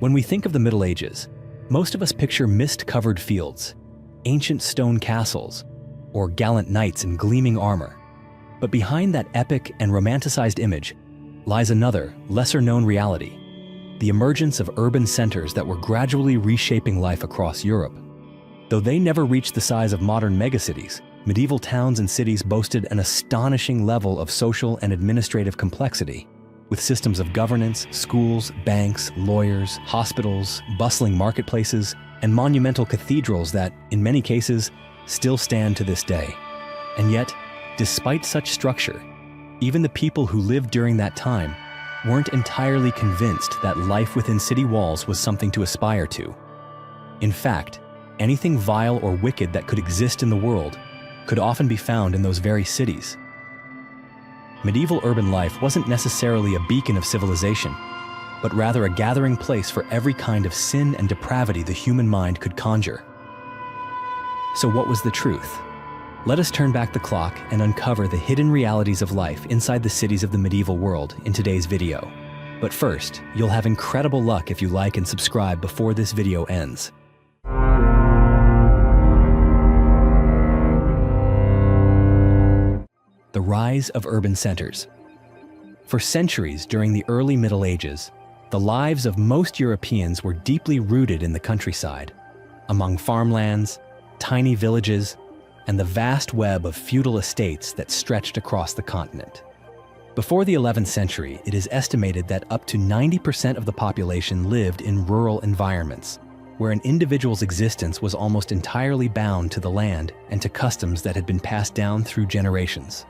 When we think of the Middle Ages, most of us picture mist-covered fields, ancient stone castles, or gallant knights in gleaming armor. But behind that epic and romanticized image lies another, lesser-known reality: the emergence of urban centers that were gradually reshaping life across Europe. Though they never reached the size of modern megacities, medieval towns and cities boasted an astonishing level of social and administrative complexity, with systems of governance, schools, banks, lawyers, hospitals, bustling marketplaces, and monumental cathedrals that, in many cases, still stand to this day. And yet, despite such structure, even the people who lived during that time weren't entirely convinced that life within city walls was something to aspire to. In fact, anything vile or wicked that could exist in the world could often be found in those very cities. Medieval urban life wasn't necessarily a beacon of civilization, but rather a gathering place for every kind of sin and depravity the human mind could conjure. So what was the truth? Let us turn back the clock and uncover the hidden realities of life inside the cities of the medieval world in today's video. But first, you'll have incredible luck if you like and subscribe before this video ends. The rise of urban centers. For centuries during the early Middle Ages, the lives of most Europeans were deeply rooted in the countryside, among farmlands, tiny villages, and the vast web of feudal estates that stretched across the continent. Before the 11th century, it is estimated that up to 90% of the population lived in rural environments, where an individual's existence was almost entirely bound to the land and to customs that had been passed down through generations.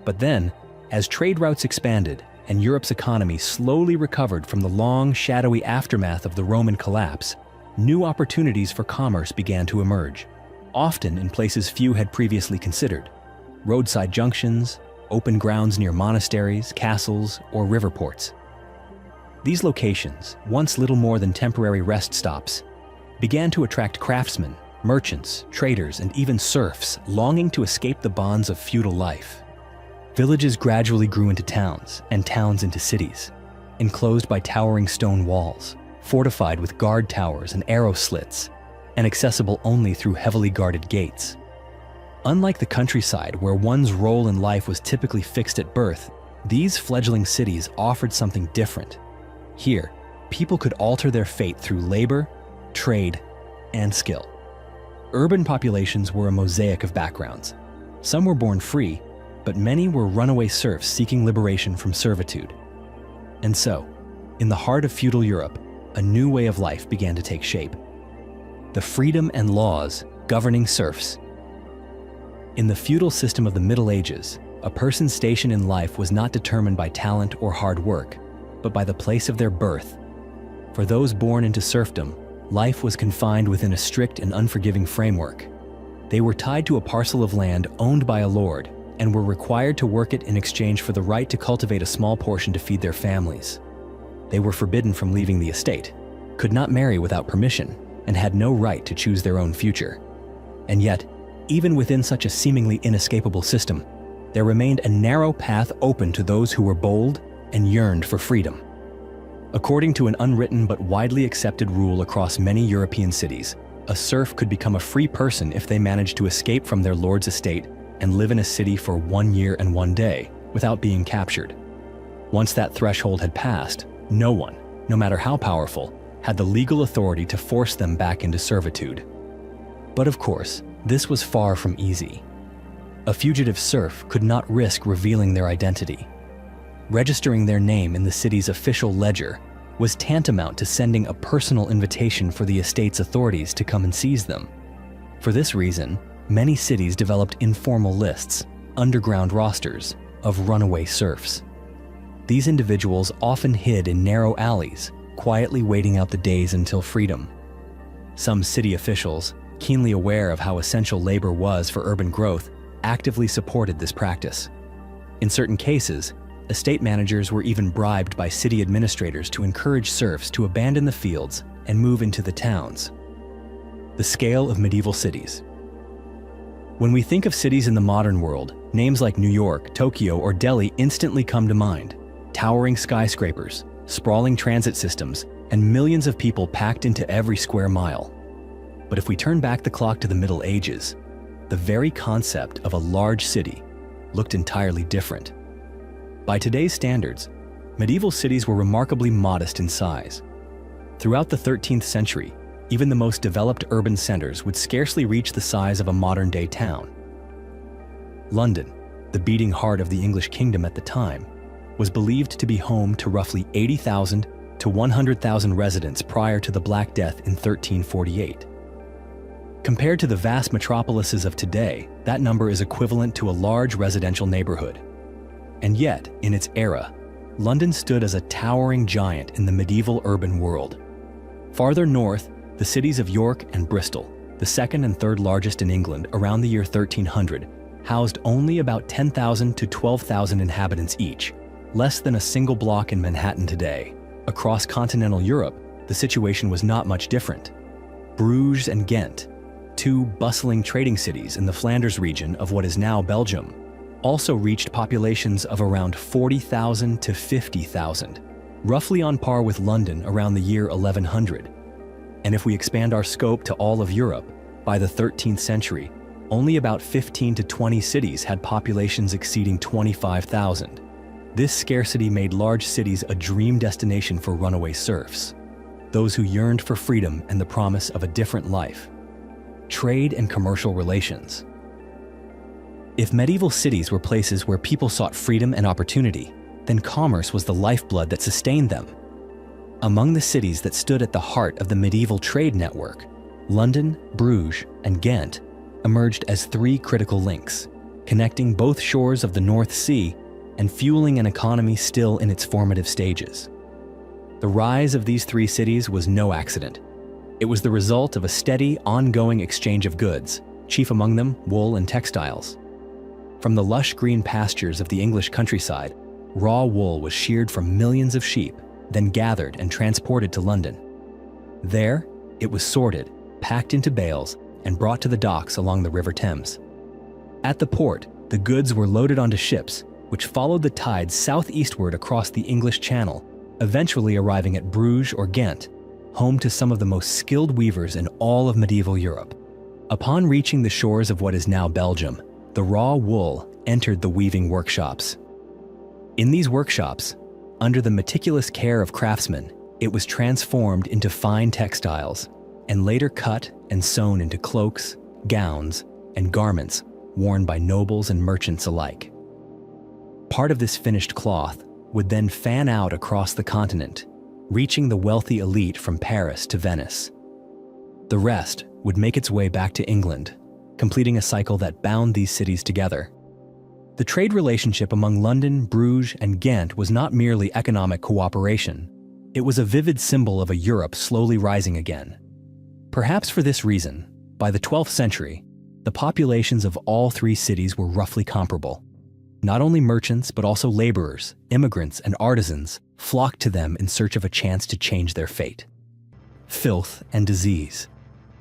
But then, as trade routes expanded and Europe's economy slowly recovered from the long, shadowy aftermath of the Roman collapse, new opportunities for commerce began to emerge, often in places few had previously considered: roadside junctions, open grounds near monasteries, castles, or river ports. These locations, once little more than temporary rest stops, began to attract craftsmen, merchants, traders, and even serfs longing to escape the bonds of feudal life. Villages gradually grew into towns, and towns into cities, enclosed by towering stone walls, fortified with guard towers and arrow slits, and accessible only through heavily guarded gates. Unlike the countryside, where one's role in life was typically fixed at birth, these fledgling cities offered something different. Here, people could alter their fate through labor, trade, and skill. Urban populations were a mosaic of backgrounds. Some were born free, but many were runaway serfs seeking liberation from servitude. And so, in the heart of feudal Europe, a new way of life began to take shape: the freedom and laws governing serfs. In the feudal system of the Middle Ages, a person's station in life was not determined by talent or hard work, but by the place of their birth. For those born into serfdom, life was confined within a strict and unforgiving framework. They were tied to a parcel of land owned by a lord, and were required to work it in exchange for the right to cultivate a small portion to feed their families. They were forbidden from leaving the estate, could not marry without permission, and had no right to choose their own future. And yet, even within such a seemingly inescapable system, there remained a narrow path open to those who were bold and yearned for freedom. According to an unwritten but widely accepted rule across many European cities, a serf could become a free person if they managed to escape from their lord's estate and live in a city for 1 year and 1 day without being captured. Once that threshold had passed, no one, no matter how powerful, had the legal authority to force them back into servitude. But of course, this was far from easy. A fugitive serf could not risk revealing their identity. Registering their name in the city's official ledger was tantamount to sending a personal invitation for the estate's authorities to come and seize them. For this reason, many cities developed informal lists, underground rosters, of runaway serfs. These individuals often hid in narrow alleys, quietly waiting out the days until freedom. Some city officials, keenly aware of how essential labor was for urban growth, actively supported this practice. In certain cases, estate managers were even bribed by city administrators to encourage serfs to abandon the fields and move into the towns. The scale of medieval cities. When we think of cities in the modern world, names like New York, Tokyo, or Delhi instantly come to mind. Towering skyscrapers, sprawling transit systems, and millions of people packed into every square mile. But if we turn back the clock to the Middle Ages, the very concept of a large city looked entirely different. By today's standards, medieval cities were remarkably modest in size. Throughout the 13th century, even the most developed urban centers would scarcely reach the size of a modern-day town. London, the beating heart of the English kingdom at the time, was believed to be home to roughly 80,000 to 100,000 residents prior to the Black Death in 1348. Compared to the vast metropolises of today, that number is equivalent to a large residential neighborhood. And yet, in its era, London stood as a towering giant in the medieval urban world. Farther north, the cities of York and Bristol, the second and third largest in England around the year 1300, housed only about 10,000 to 12,000 inhabitants each, less than a single block in Manhattan today. Across continental Europe, the situation was not much different. Bruges and Ghent, two bustling trading cities in the Flanders region of what is now Belgium, also reached populations of around 40,000 to 50,000, roughly on par with London around the year 1100. And if we expand our scope to all of Europe, by the 13th century, only about 15 to 20 cities had populations exceeding 25,000. This scarcity made large cities a dream destination for runaway serfs, those who yearned for freedom and the promise of a different life. Trade and commercial relations. If medieval cities were places where people sought freedom and opportunity, then commerce was the lifeblood that sustained them. Among the cities that stood at the heart of the medieval trade network, London, Bruges, and Ghent emerged as three critical links, connecting both shores of the North Sea and fueling an economy still in its formative stages. The rise of these three cities was no accident. It was the result of a steady, ongoing exchange of goods, chief among them wool and textiles. From the lush green pastures of the English countryside, raw wool was sheared from millions of sheep, then gathered and transported to London. There, it was sorted, packed into bales, and brought to the docks along the River Thames. At the port, the goods were loaded onto ships, which followed the tide southeastward across the English Channel, eventually arriving at Bruges or Ghent, home to some of the most skilled weavers in all of medieval Europe. Upon reaching the shores of what is now Belgium, the raw wool entered the weaving workshops. In these workshops, under the meticulous care of craftsmen, it was transformed into fine textiles and later cut and sewn into cloaks, gowns, and garments worn by nobles and merchants alike. Part of this finished cloth would then fan out across the continent, reaching the wealthy elite from Paris to Venice. The rest would make its way back to England, completing a cycle that bound these cities together. The trade relationship among London, Bruges, and Ghent was not merely economic cooperation. It was a vivid symbol of a Europe slowly rising again. Perhaps for this reason, by the 12th century, the populations of all three cities were roughly comparable. Not only merchants, but also laborers, immigrants, and artisans flocked to them in search of a chance to change their fate. Filth and disease.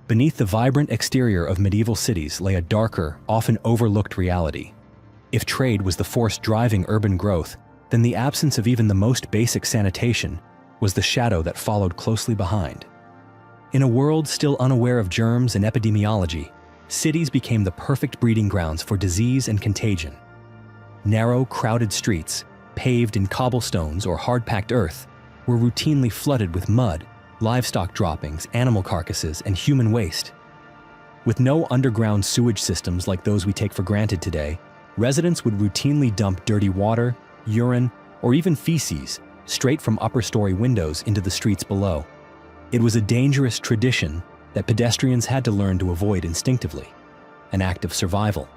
Beneath the vibrant exterior of medieval cities lay a darker, often overlooked reality. If trade was the force driving urban growth, then the absence of even the most basic sanitation was the shadow that followed closely behind. In a world still unaware of germs and epidemiology, cities became the perfect breeding grounds for disease and contagion. Narrow, crowded streets, paved in cobblestones or hard-packed earth, were routinely flooded with mud, livestock droppings, animal carcasses, and human waste. With no underground sewage systems like those we take for granted today, residents would routinely dump dirty water, urine, or even feces straight from upper-story windows into the streets below. It was a dangerous tradition that pedestrians had to learn to avoid instinctively, an act of survival.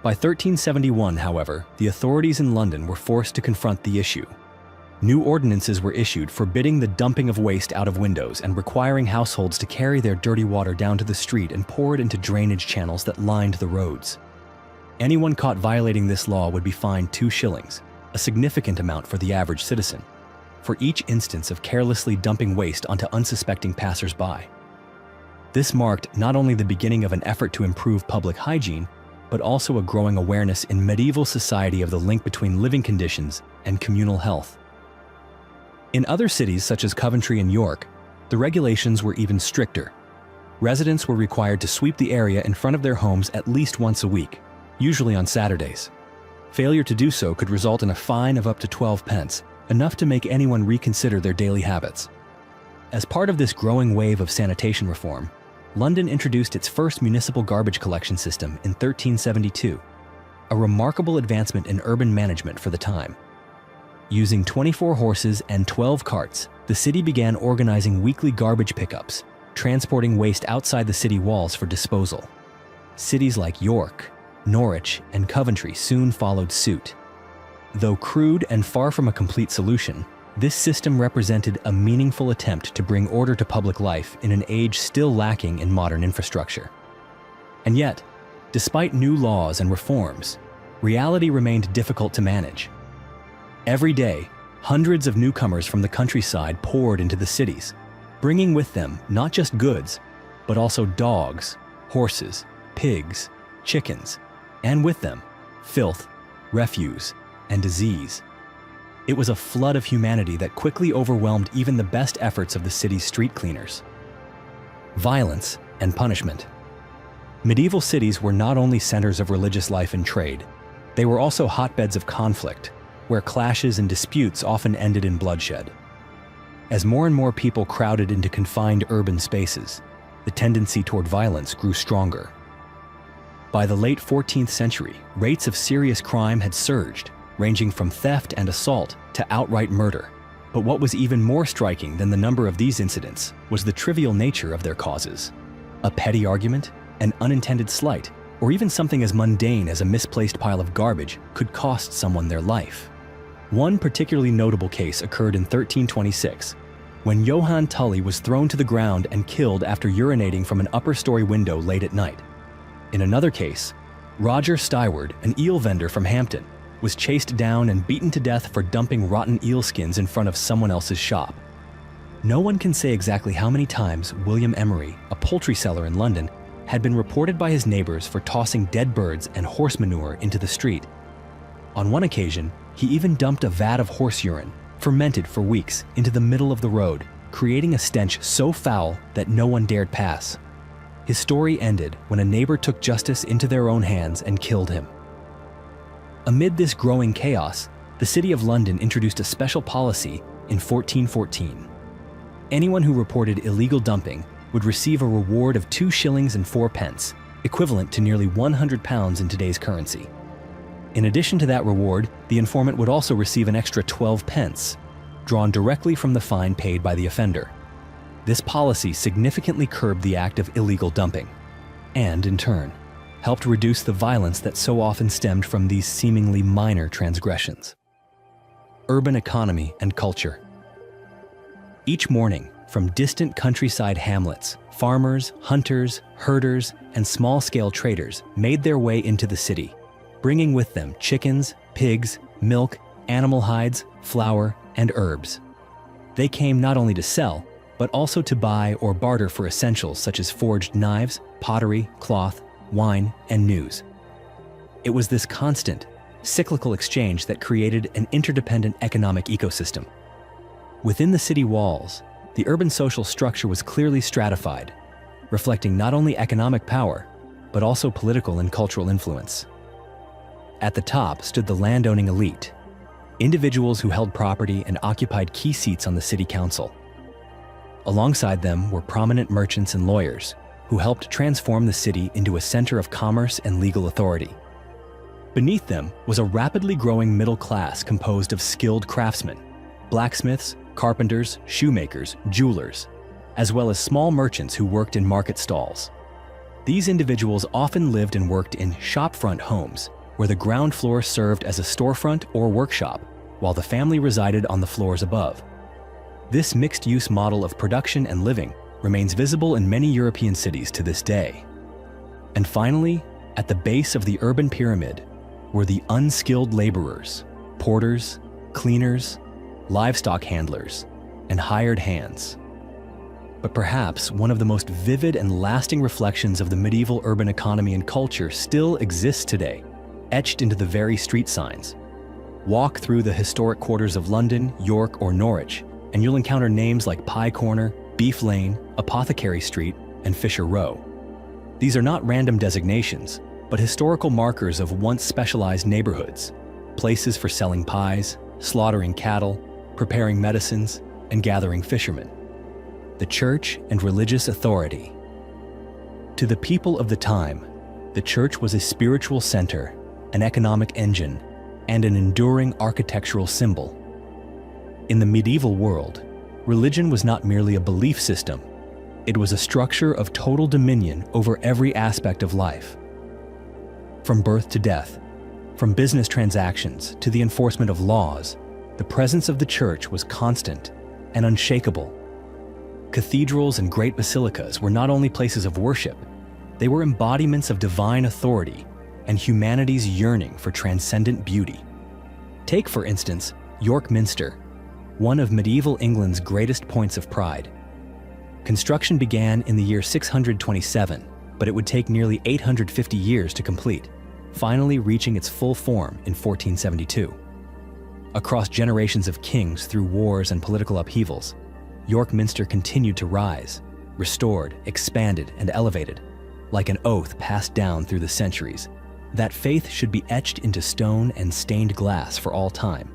By 1371, however, the authorities in London were forced to confront the issue. New ordinances were issued forbidding the dumping of waste out of windows and requiring households to carry their dirty water down to the street and pour it into drainage channels that lined the roads. Anyone caught violating this law would be fined 2 shillings, a significant amount for the average citizen, for each instance of carelessly dumping waste onto unsuspecting passers-by. This marked not only the beginning of an effort to improve public hygiene, but also a growing awareness in medieval society of the link between living conditions and communal health. In other cities such as Coventry and York, the regulations were even stricter. Residents were required to sweep the area in front of their homes at least once a week, usually on Saturdays. Failure to do so could result in a fine of up to 12 pence, enough to make anyone reconsider their daily habits. As part of this growing wave of sanitation reform, London introduced its first municipal garbage collection system in 1372, a remarkable advancement in urban management for the time. Using 24 horses and 12 carts, the city began organizing weekly garbage pickups, transporting waste outside the city walls for disposal. Cities like York, Norwich, and Coventry soon followed suit. Though crude and far from a complete solution, this system represented a meaningful attempt to bring order to public life in an age still lacking in modern infrastructure. And yet, despite new laws and reforms, reality remained difficult to manage. Every day, hundreds of newcomers from the countryside poured into the cities, bringing with them not just goods, but also dogs, horses, pigs, chickens, and with them, filth, refuse, and disease. It was a flood of humanity that quickly overwhelmed even the best efforts of the city's street cleaners. Violence and punishment. Medieval cities were not only centers of religious life and trade, they were also hotbeds of conflict, where clashes and disputes often ended in bloodshed. As more and more people crowded into confined urban spaces, the tendency toward violence grew stronger. By the late 14th century, rates of serious crime had surged, ranging from theft and assault to outright murder. But what was even more striking than the number of these incidents was the trivial nature of their causes. A petty argument, an unintended slight, or even something as mundane as a misplaced pile of garbage could cost someone their life. One particularly notable case occurred in 1326, when Johann Tully was thrown to the ground and killed after urinating from an upper-story window late at night. In another case, Roger Styward, an eel vendor from Hampton, was chased down and beaten to death for dumping rotten eel skins in front of someone else's shop. No one can say exactly how many times William Emery, a poultry seller in London, had been reported by his neighbors for tossing dead birds and horse manure into the street. On one occasion, he even dumped a vat of horse urine, fermented for weeks, into the middle of the road, creating a stench so foul that no one dared pass. His story ended when a neighbor took justice into their own hands and killed him. Amid this growing chaos, the City of London introduced a special policy in 1414. Anyone who reported illegal dumping would receive a reward of 2 shillings and 4 pence, equivalent to nearly £100 in today's currency. In addition to that reward, the informant would also receive an extra 12 pence, drawn directly from the fine paid by the offender. This policy significantly curbed the act of illegal dumping, and, in turn, helped reduce the violence that so often stemmed from these seemingly minor transgressions. Urban economy and culture. Each morning, from distant countryside hamlets, farmers, hunters, herders, and small-scale traders made their way into the city, bringing with them chickens, pigs, milk, animal hides, flour, and herbs. They came not only to sell, but also to buy or barter for essentials such as forged knives, pottery, cloth, wine, and news. It was this constant, cyclical exchange that created an interdependent economic ecosystem. Within the city walls, the urban social structure was clearly stratified, reflecting not only economic power, but also political and cultural influence. At the top stood the landowning elite, individuals who held property and occupied key seats on the city council. Alongside them were prominent merchants and lawyers who helped transform the city into a center of commerce and legal authority. Beneath them was a rapidly growing middle class composed of skilled craftsmen, blacksmiths, carpenters, shoemakers, jewelers, as well as small merchants who worked in market stalls. These individuals often lived and worked in shopfront homes, where the ground floor served as a storefront or workshop, while the family resided on the floors above. This mixed-use model of production and living remains visible in many European cities to this day. And finally, at the base of the urban pyramid were the unskilled laborers, porters, cleaners, livestock handlers, and hired hands. But perhaps one of the most vivid and lasting reflections of the medieval urban economy and culture still exists today, etched into the very street signs. Walk through the historic quarters of London, York, or Norwich, and you'll encounter names like Pie Corner, Beef Lane, Apothecary Street, and Fisher Row. These are not random designations, but historical markers of once specialized neighborhoods, places for selling pies, slaughtering cattle, preparing medicines, and gathering fishermen. The church and religious authority. To the people of the time, the church was a spiritual center, an economic engine, and an enduring architectural symbol. In the medieval world, religion was not merely a belief system. It was a structure of total dominion over every aspect of life. From birth to death, from business transactions to the enforcement of laws, the presence of the church was constant and unshakable. Cathedrals and great basilicas were not only places of worship, they were embodiments of divine authority and humanity's yearning for transcendent beauty. Take, for instance, York Minster, one of medieval England's greatest points of pride. Construction began in the year 627, but it would take nearly 850 years to complete, finally reaching its full form in 1472. Across generations of kings through wars and political upheavals, York Minster continued to rise, restored, expanded, and elevated, like an oath passed down through the centuries, that faith should be etched into stone and stained glass for all time.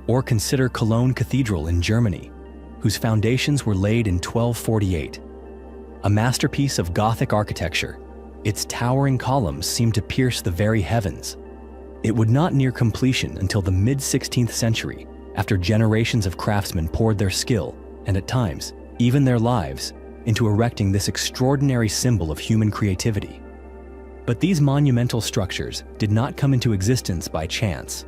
Or consider Cologne Cathedral in Germany, whose foundations were laid in 1248. A masterpiece of Gothic architecture, its towering columns seemed to pierce the very heavens. It would not near completion until the mid-16th century, after generations of craftsmen poured their skill, and at times, even their lives, into erecting this extraordinary symbol of human creativity. But these monumental structures did not come into existence by chance.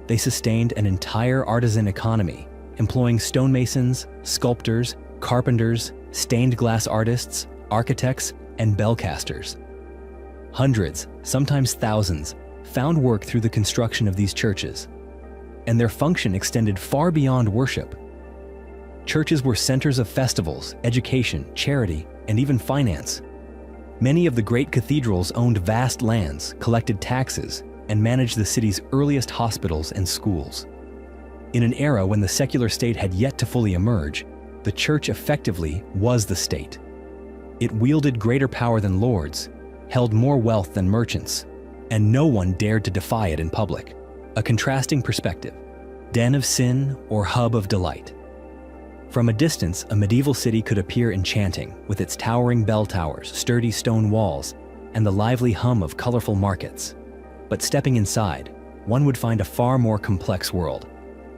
They sustained an entire artisan economy, employing stonemasons, sculptors, carpenters, stained glass artists, architects, and bellcasters. Hundreds, sometimes thousands, found work through the construction of these churches, and their function extended far beyond worship. Churches were centers of festivals, education, charity, and even finance. Many of the great cathedrals owned vast lands, collected taxes, and managed the city's earliest hospitals and schools. In an era when the secular state had yet to fully emerge, the church effectively was the state. It wielded greater power than lords, held more wealth than merchants, and no one dared to defy it in public. A contrasting perspective, den of sin or hub of delight. From a distance, a medieval city could appear enchanting, with its towering bell towers, sturdy stone walls, and the lively hum of colorful markets. But stepping inside, one would find a far more complex world,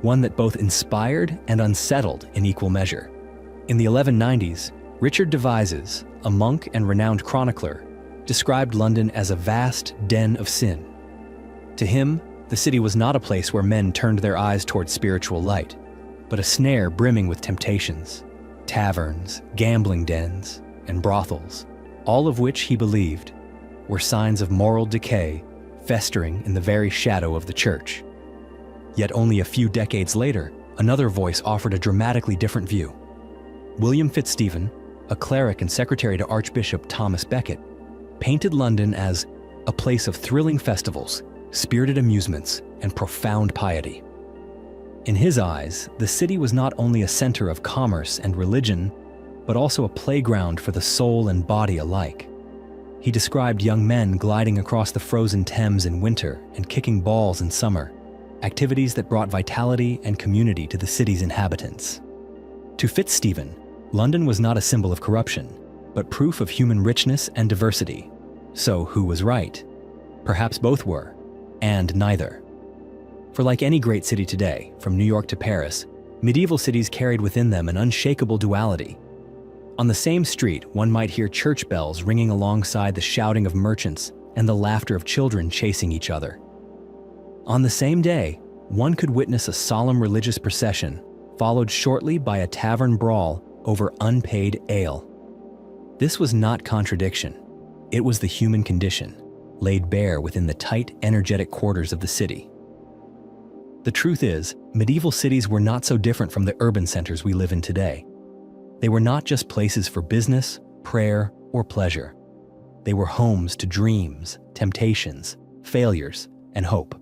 one that both inspired and unsettled in equal measure. In the 1190s, Richard Devizes, a monk and renowned chronicler, described London as a vast den of sin. To him, the city was not a place where men turned their eyes towards spiritual light, but a snare brimming with temptations, taverns, gambling dens, and brothels, all of which, he believed, were signs of moral decay festering in the very shadow of the church. Yet only a few decades later, another voice offered a dramatically different view. William Fitzstephen, a cleric and secretary to Archbishop Thomas Becket, painted London as a place of thrilling festivals, spirited amusements, and profound piety. In his eyes, the city was not only a center of commerce and religion, but also a playground for the soul and body alike. He described young men gliding across the frozen Thames in winter and kicking balls in summer, activities that brought vitality and community to the city's inhabitants. To Fitzstephen, London was not a symbol of corruption, but proof of human richness and diversity. So who was right? Perhaps both were, and neither. For like any great city today, from New York to Paris, medieval cities carried within them an unshakable duality. On the same street, one might hear church bells ringing alongside the shouting of merchants and the laughter of children chasing each other. On the same day, one could witness a solemn religious procession, followed shortly by a tavern brawl over unpaid ale. This was not contradiction. It was the human condition, laid bare within the tight, energetic quarters of the city. The truth is, medieval cities were not so different from the urban centers we live in today. They were not just places for business, prayer, or pleasure. They were homes to dreams, temptations, failures, and hope.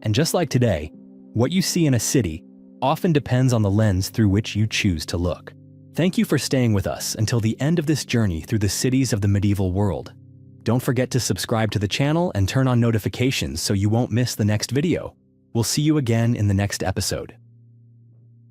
And just like today, what you see in a city often depends on the lens through which you choose to look. Thank you for staying with us until the end of this journey through the cities of the medieval world. Don't forget to subscribe to the channel and turn on notifications so you won't miss the next video. We'll see you again in the next episode.